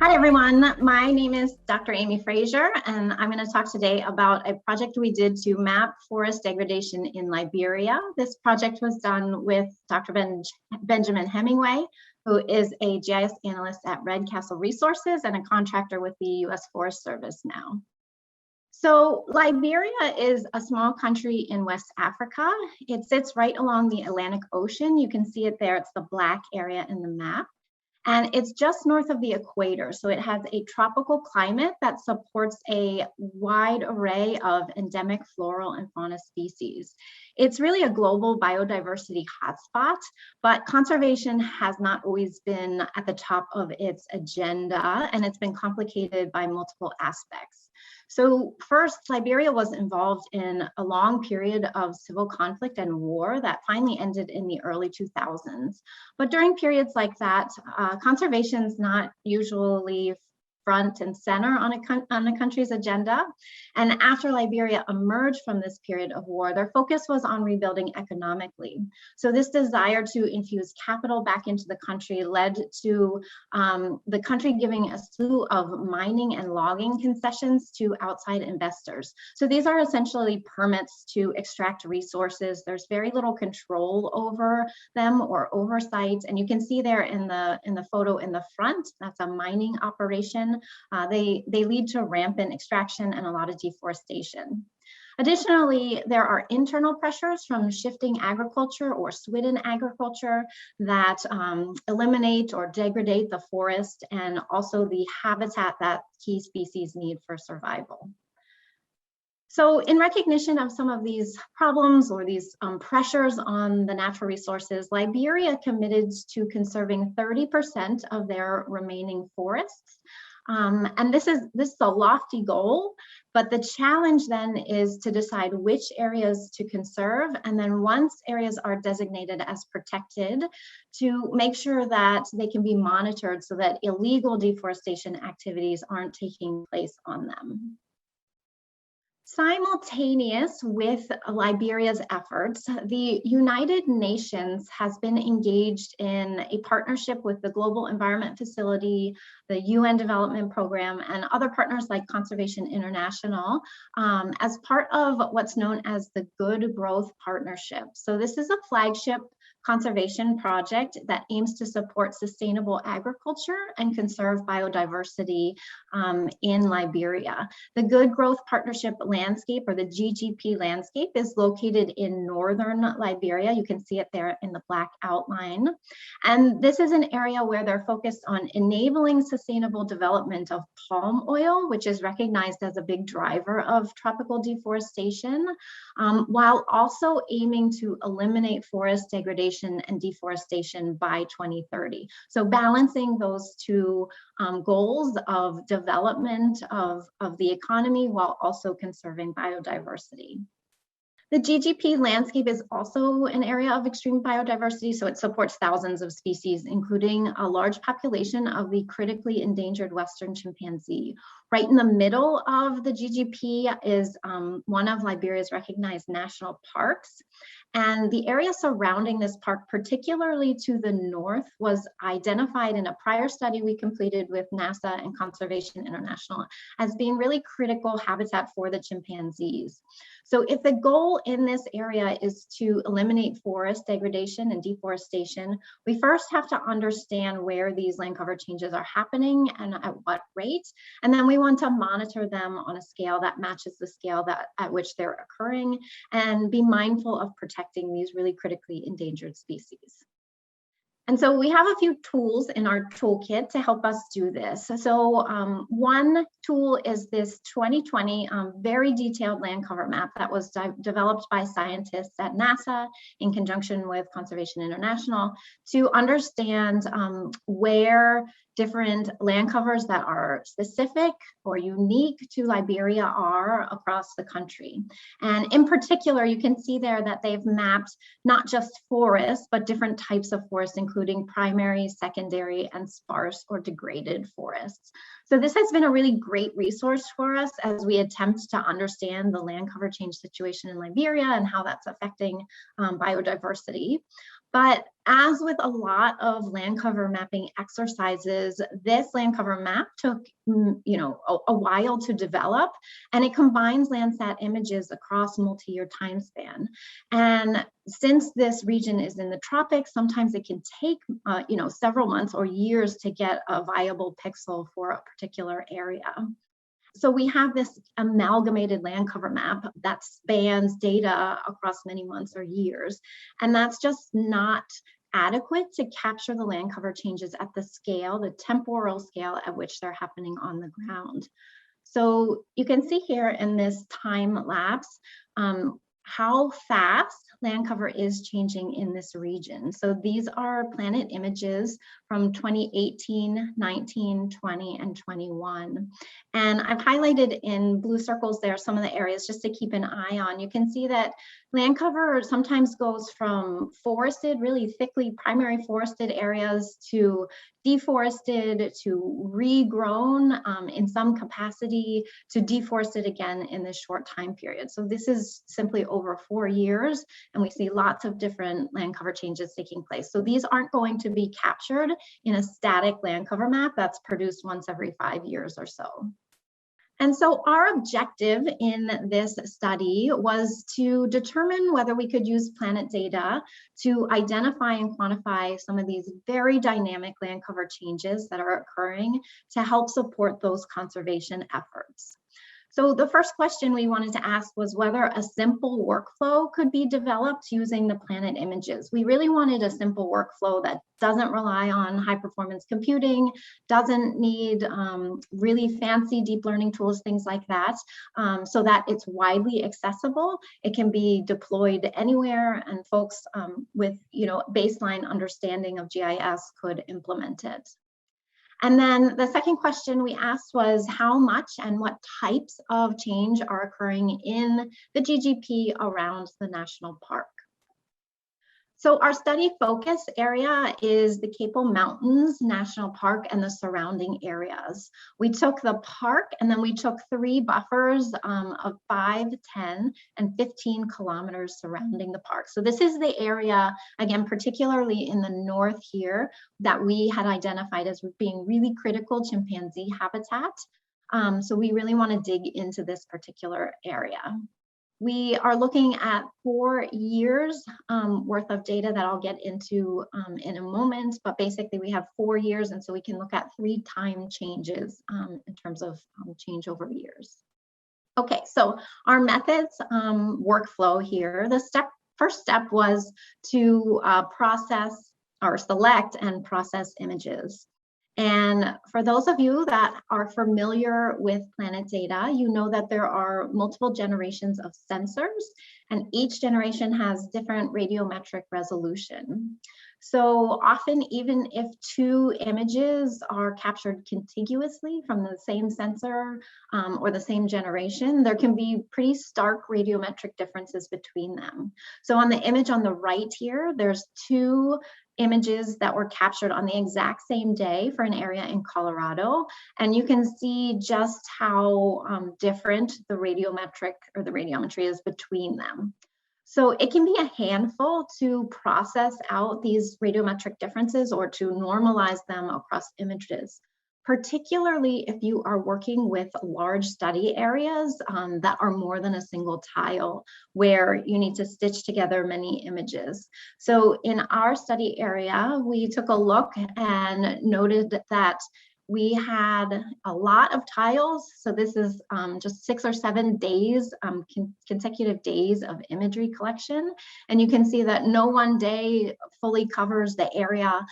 Hi everyone, my name is Dr. Amy Frazier, and I'm going to talk today about a project we did to map forest degradation in Liberia. This project was done with Dr. Benjamin Hemingway, who is a GIS analyst at Red Castle Resources and a contractor with the U.S. Forest Service now. So Liberia is a small country in West Africa. It sits right along the Atlantic Ocean. You can see it there, it's the black area in the map. And it's just north of the equator. So it has a tropical climate that supports a wide array of endemic floral and fauna species. It's really a global biodiversity hotspot, but conservation has not always been at the top of its agenda, and it's been complicated by multiple aspects. So first, Liberia was involved in a long period of civil conflict and war that finally ended in the early 2000s. But during periods like that, conservation is not usually front and center on a country's agenda. And after Liberia emerged from this period of war, their focus was on rebuilding economically. So this desire to infuse capital back into the country led to the country giving a slew of mining and logging concessions to outside investors. So these are essentially permits to extract resources. There's very little control over them or oversight. And you can see there in the photo in the front, that's a mining operation. They lead to rampant extraction and a lot of deforestation. Additionally, there are internal pressures from shifting agriculture or swidden agriculture that eliminate or degrade the forest and also the habitat that key species need for survival. So in recognition of some of these problems or these pressures on the natural resources, Liberia committed to conserving 30% of their remaining forests. And this is a lofty goal, but the challenge then is to decide which areas to conserve. And then once areas are designated as protected, to make sure that they can be monitored so that illegal deforestation activities aren't taking place on them. Simultaneous with Liberia's efforts, the United Nations has been engaged in a partnership with the Global Environment Facility, the UN Development Program, and other partners like Conservation International as part of what's known as the Good Growth Partnership. So this is a flagship conservation project that aims to support sustainable agriculture and conserve biodiversity in Liberia. The Good Growth Partnership landscape, or the GGP landscape, is located in northern Liberia. You can see it there in the black outline. And this is an area where they're focused on enabling sustainable development of palm oil, which is recognized as a big driver of tropical deforestation, while also aiming to eliminate forest degradation and deforestation by 2030. So balancing those two goals of development of the economy while also conserving biodiversity. The GGP landscape is also an area of extreme biodiversity, so it supports thousands of species, including a large population of the critically endangered Western chimpanzee. Right in the middle of the GGP is one of Liberia's recognized national parks. And the area surrounding this park, particularly to the north, was identified in a prior study we completed with NASA and Conservation International as being really critical habitat for the chimpanzees. So if the goal in this area is to eliminate forest degradation and deforestation, we first have to understand where these land cover changes are happening and at what rate. And then we want to monitor them on a scale that matches the scale at which they're occurring and be mindful of protecting these really critically endangered species. And so we have a few tools in our toolkit to help us do this. So one tool is this 2020 very detailed land cover map that was developed by scientists at NASA in conjunction with Conservation International to understand where different land covers that are specific or unique to Liberia are across the country. And in particular, you can see there that they've mapped not just forests, but different types of forests, including primary, secondary, and sparse or degraded forests. So this has been a really great resource for us as we attempt to understand the land cover change situation in Liberia and how that's affecting biodiversity. But as with a lot of land cover mapping exercises, this land cover map took a while to develop, and it combines Landsat images across multi-year time span. And since this region is in the tropics, sometimes it can take several months or years to get a viable pixel for a particular area. So we have this amalgamated land cover map that spans data across many months or years, and that's just not adequate to capture the land cover changes at the scale, the temporal scale at which they're happening on the ground. So you can see here in this time lapse how fast land cover is changing in this region. So these are planet images from 2018, 19, 20, and 21. And I've highlighted in blue circles there some of the areas just to keep an eye on. You can see that land cover sometimes goes from forested, really thickly primary forested areas to deforested to regrown in some capacity to deforested again in this short time period. So this is simply over 4 years, and we see lots of different land cover changes taking place. So these aren't going to be captured in a static land cover map that's produced once every 5 years or so. And so our objective in this study was to determine whether we could use planet data to identify and quantify some of these very dynamic land cover changes that are occurring to help support those conservation efforts. So the first question we wanted to ask was whether a simple workflow could be developed using the planet images. We really wanted a simple workflow that doesn't rely on high performance computing, doesn't need really fancy deep learning tools, things like that, so that it's widely accessible. It can be deployed anywhere, and folks with baseline understanding of GIS could implement it. And then the second question we asked was how much and what types of change are occurring in the GGP around the national park. So our study focus area is the Capel Mountains National Park and the surrounding areas. We took the park and then we took 3 buffers of 5, 10, and 15 kilometers surrounding the park. So this is the area, again, particularly in the north here, that we had identified as being really critical chimpanzee habitat. So we really want to dig into this particular area. We are looking at 4 years worth of data that I'll get into in a moment, but basically we have 4 years, and so we can look at 3 time changes in terms of change over years. Okay, so our methods workflow here. The first step was to process or select and process images. And for those of you that are familiar with planet data, you know that there are multiple generations of sensors, and each generation has different radiometric resolution. So often, even if 2 images are captured contiguously from the same sensor or the same generation, there can be pretty stark radiometric differences between them. So on the image on the right here, there's 2 images that were captured on the exact same day for an area in Colorado. And you can see just how different the radiometric or the radiometry is between them. So it can be a handful to process out these radiometric differences or to normalize them across images, particularly if you are working with large study areas that are more than a single tile, where you need to stitch together many images. So in our study area, we took a look and noted that we had a lot of tiles. So this is just 6 or 7 days, consecutive days of imagery collection. And you can see that no one day fully covers the area.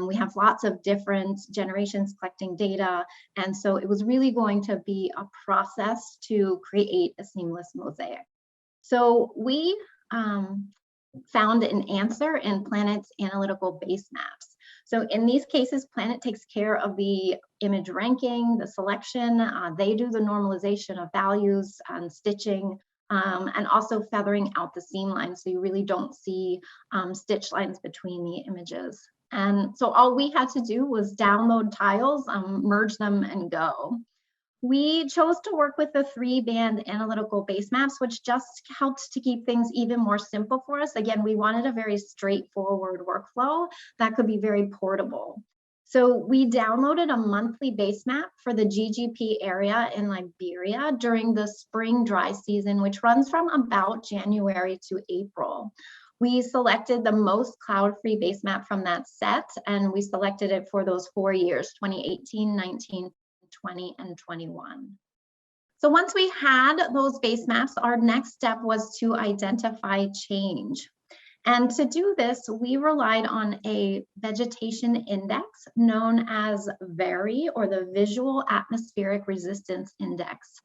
We have lots of different generations collecting data. And so it was really going to be a process to create a seamless mosaic. So we found an answer in Planet's analytical base maps. So in these cases, Planet takes care of the image ranking, the selection. They do the normalization of values and stitching, and also feathering out the seam lines, so you really don't see stitch lines between the images. And so all we had to do was download tiles, merge them, and go. We chose to work with the 3-band analytical base maps, which just helped to keep things even more simple for us. Again, we wanted a very straightforward workflow that could be very portable. So we downloaded a monthly base map for the GGP area in Liberia during the spring dry season, which runs from about January to April. We selected the most cloud-free base map from that set, and we selected it for those 4 years, 2018, 19, 20, and 21. So once we had those base maps, our next step was to identify change. And to do this, we relied on a vegetation index known as VARI, or the Visual Atmospheric Resistance Index.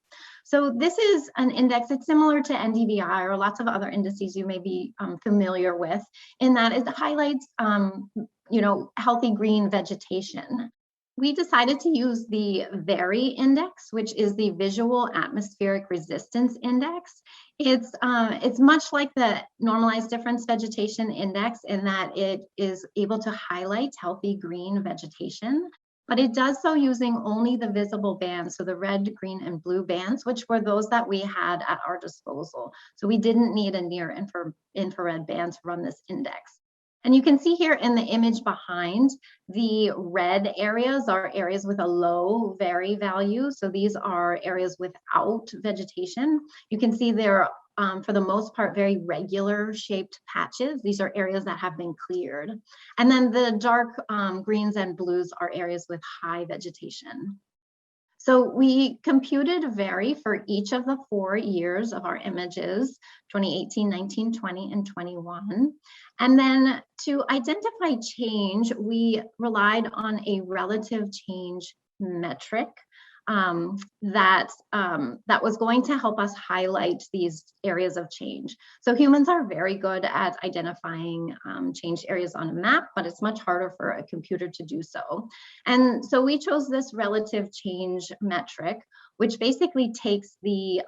So this is an index, it's similar to NDVI or lots of other indices you may be familiar with, in that it highlights healthy green vegetation. We decided to use the VARI index, which is the Visual Atmospheric Resistance Index. It's much like the Normalized Difference Vegetation Index in that it is able to highlight healthy green vegetation, but it does so using only the visible bands, so the red, green, and blue bands, which were those that we had at our disposal. So we didn't need a near infrared band to run this index. And you can see here in the image behind, the red areas are areas with a low VARI value. So these are areas without vegetation. You can see they're, for the most part, very regular shaped patches. These are areas that have been cleared. And then the dark greens and blues are areas with high vegetation. So we computed VARI for each of the 4 years of our images, 2018, 19, 20, and 21. And then to identify change, we relied on a relative change metric that was going to help us highlight these areas of change. So humans are very good at identifying change areas on a map, but it's much harder for a computer to do so. And so we chose this relative change metric, which basically takes the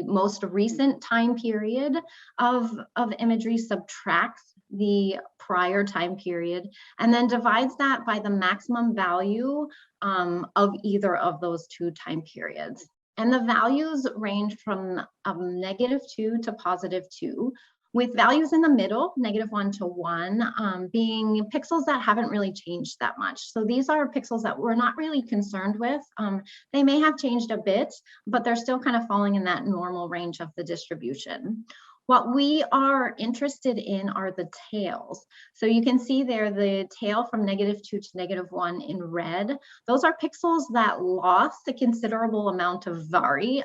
most recent time period of imagery, subtracts the prior time period, and then divides that by the maximum value of either of those 2 time periods. And the values range from -2 to +2, with values in the middle, -1 to 1, being pixels that haven't really changed that much. So these are pixels that we're not really concerned with. They may have changed a bit, but they're still kind of falling in that normal range of the distribution. What we are interested in are the tails. So you can see there the tail from -2 to -1 in red. Those are pixels that lost a considerable amount of VARI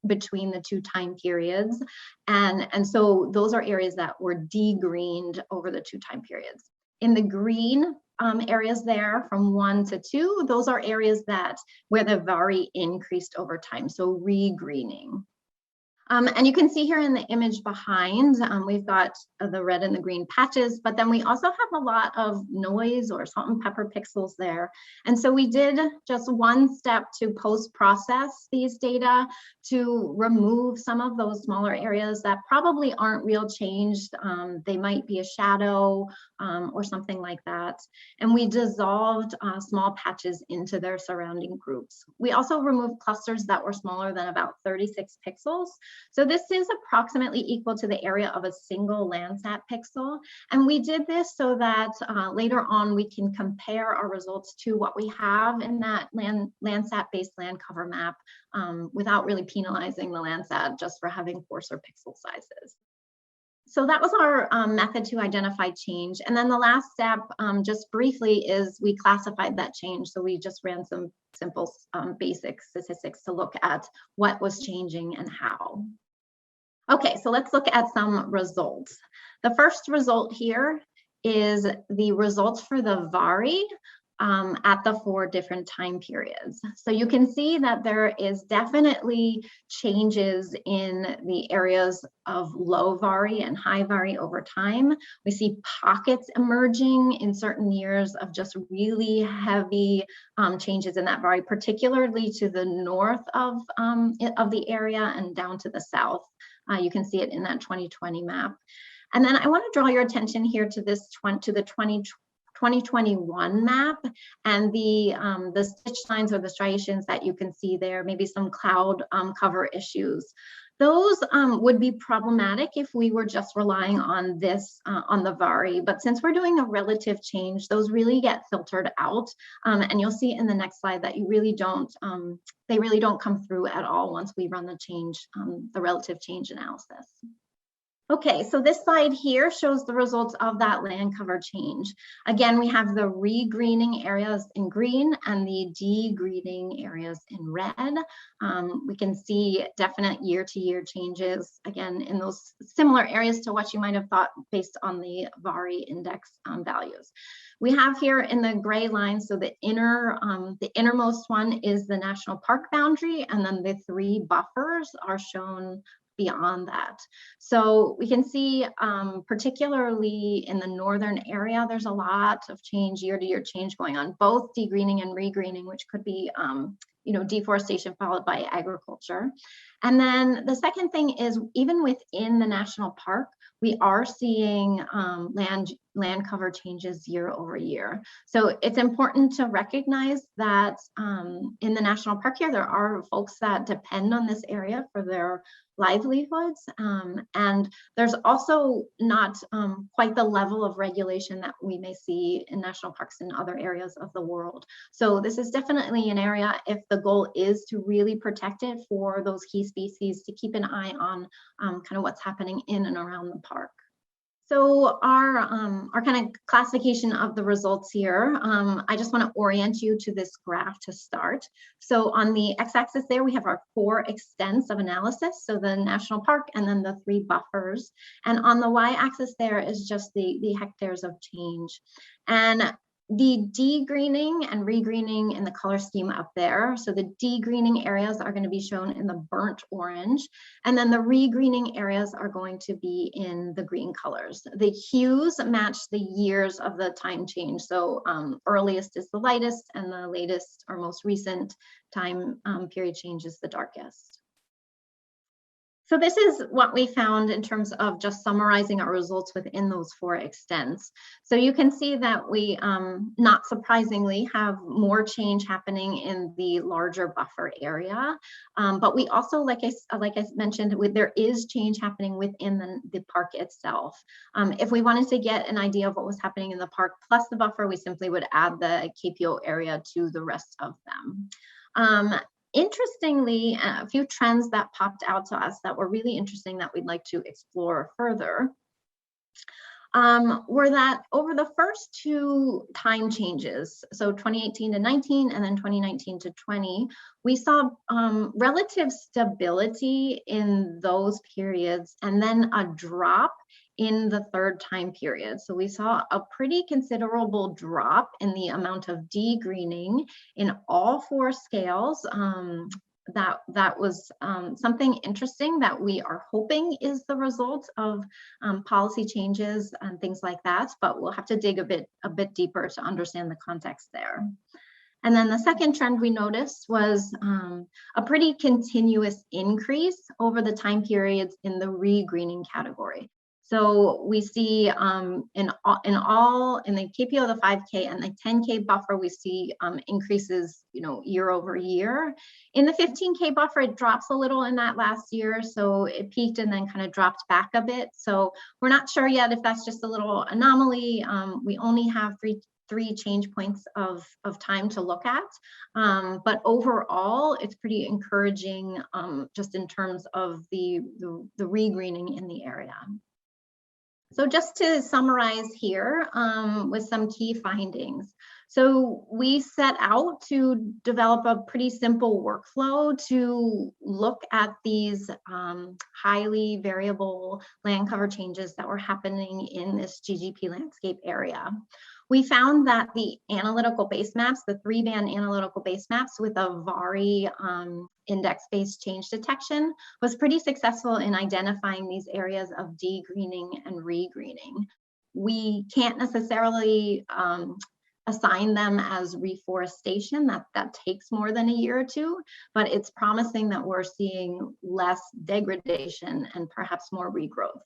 between the 2 time periods. And so those are areas that were degreened over the 2 time periods. In the green areas there from 1 to 2, those are areas where the VARI increased over time, so regreening. And you can see here in the image behind, we've got the red and the green patches, but then we also have a lot of noise or salt and pepper pixels there. And so we did just one step to post-process these data to remove some of those smaller areas that probably aren't real changed. They might be a shadow or something like that. And we dissolved small patches into their surrounding groups. We also removed clusters that were smaller than about 36 pixels. So this is approximately equal to the area of a single Landsat pixel. And we did this so that later on we can compare our results to what we have in that Landsat-based land cover map without really penalizing the Landsat just for having coarser pixel sizes. So that was our method to identify change. And then the last step, just briefly, is we classified that change. So we just ran some simple basic statistics to look at what was changing and how. Okay, so let's look at some results. The first result here is the results for the VARI at the 4 different time periods. So you can see that there is definitely changes in the areas of low VARI and high VARI over time. We see pockets emerging in certain years of just really heavy changes in that VARI, particularly to the north of the area and down to the south. You can see it in that 2020 map. And then I want to draw your attention here to the 2021 2021 map, and the stitch lines or the striations that you can see there, maybe some cloud cover issues. Those would be problematic if we were just relying on this, on the VARI, but since we're doing a relative change, those really get filtered out. And you'll see in the next slide that you really don't, they really don't come through at all once we run the change, the relative change analysis. Okay, so this slide here shows the results of that land cover change. Again, we have the regreening areas in green and the degreening areas in red. We can see definite year-to-year changes, again, in those similar areas to what you might have thought based on the VARI index values. We have here in the gray line, so the innermost one is the national park boundary, and then the 3 buffers are shown beyond that. So we can see, particularly in the northern area, there's a lot of change, year-to-year change going on, both degreening and regreening, which could be deforestation followed by agriculture. And then the second thing is, even within the national park, we are seeing land cover changes year over year. So it's important to recognize that in the national park here, there are folks that depend on this area for their livelihoods. And there's also not quite the level of regulation that we may see in national parks in other areas of the world. So this is definitely an area, if the goal is to really protect it for those key species, to keep an eye on kind of what's happening in and around the park. So our kind of classification of the results here, I just want to orient you to this graph to start. So on the x-axis there, we have our 4 extents of analysis, so the national park and then the 3 buffers. And on the y-axis there is just the hectares of change. And the degreening and regreening in the color scheme up there. So the degreening areas are going to be shown in the burnt orange, and then the regreening areas are going to be in the green colors. The hues match the years of the time change. So earliest is the lightest, and the latest or most recent time period change is the darkest. So this is what we found in terms of just summarizing our results within those 4 extents. So you can see that we, not surprisingly, have more change happening in the larger buffer area. But we also, like I mentioned, there is change happening within the park itself. If we wanted to get an idea of what was happening in the park plus the buffer, we simply would add the KPO area to the rest of them. Interestingly, a few trends that popped out to us that were really interesting that we'd like to explore further were that over the first 2 time changes, so 2018 to 19 and then 2019 to 20, we saw relative stability in those periods and then a drop in the 3rd time period. So we saw a pretty considerable drop in the amount of degreening in all 4 scales. That was something interesting that we are hoping is the result of policy changes and things like that, but we'll have to dig a bit deeper to understand the context there. And then the second trend we noticed was a pretty continuous increase over the time periods in the regreening category. So we see in the KPO, the 5K and the 10K buffer, we see increases, year over year. In the 15K buffer, it drops a little in that last year. So it peaked and then kind of dropped back a bit. So we're not sure yet if that's just a little anomaly. We only have three change points of time to look at. But overall, it's pretty encouraging just in terms of the regreening in the area. So just to summarize here with some key findings. So we set out to develop a pretty simple workflow to look at these highly variable land cover changes that were happening in this GGP landscape area. We found that the analytical base maps, the 3-band analytical base maps with a VARI index-based change detection was pretty successful in identifying these areas of degreening and regreening. We can't necessarily assign them as reforestation. That takes more than a year or 2, but it's promising that we're seeing less degradation and perhaps more regrowth.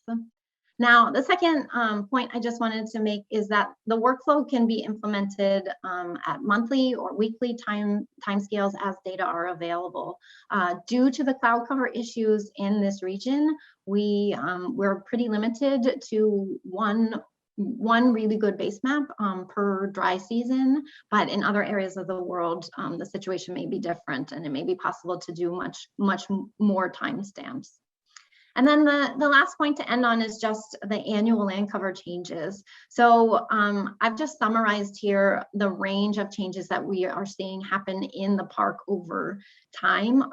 Now, the second point I just wanted to make is that the workflow can be implemented at monthly or weekly timescales as data are available. Due to the cloud cover issues in this region, we're pretty limited to one really good base map per dry season, but in other areas of the world, the situation may be different, and it may be possible to do much more timestamps. And then the last point to end on is just the annual land cover changes. So I've just summarized here the range of changes that we are seeing happen in the park over time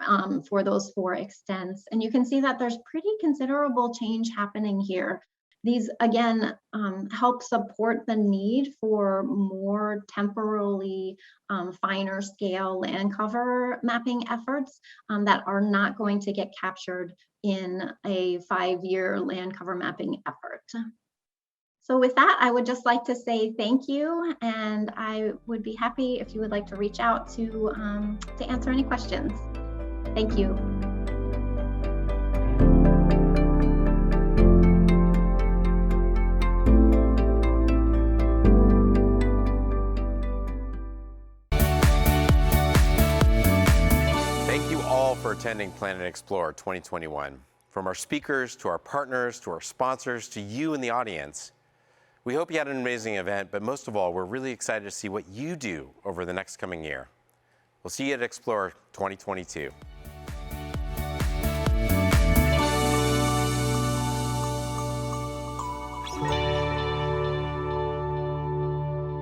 for those 4 extents. And you can see that there's pretty considerable change happening here. These, again, help support the need for more temporally finer scale land cover mapping efforts that are not going to get captured in a 5-year land cover mapping effort. So with that, I would just like to say thank you, and I would be happy if you would like to reach out to answer any questions. Thank you. Thank you all for attending Planet Explore 2021. From our speakers, to our partners, to our sponsors, to you in the audience, we hope you had an amazing event, but most of all, we're really excited to see what you do over the next coming year. We'll see you at Explore 2022.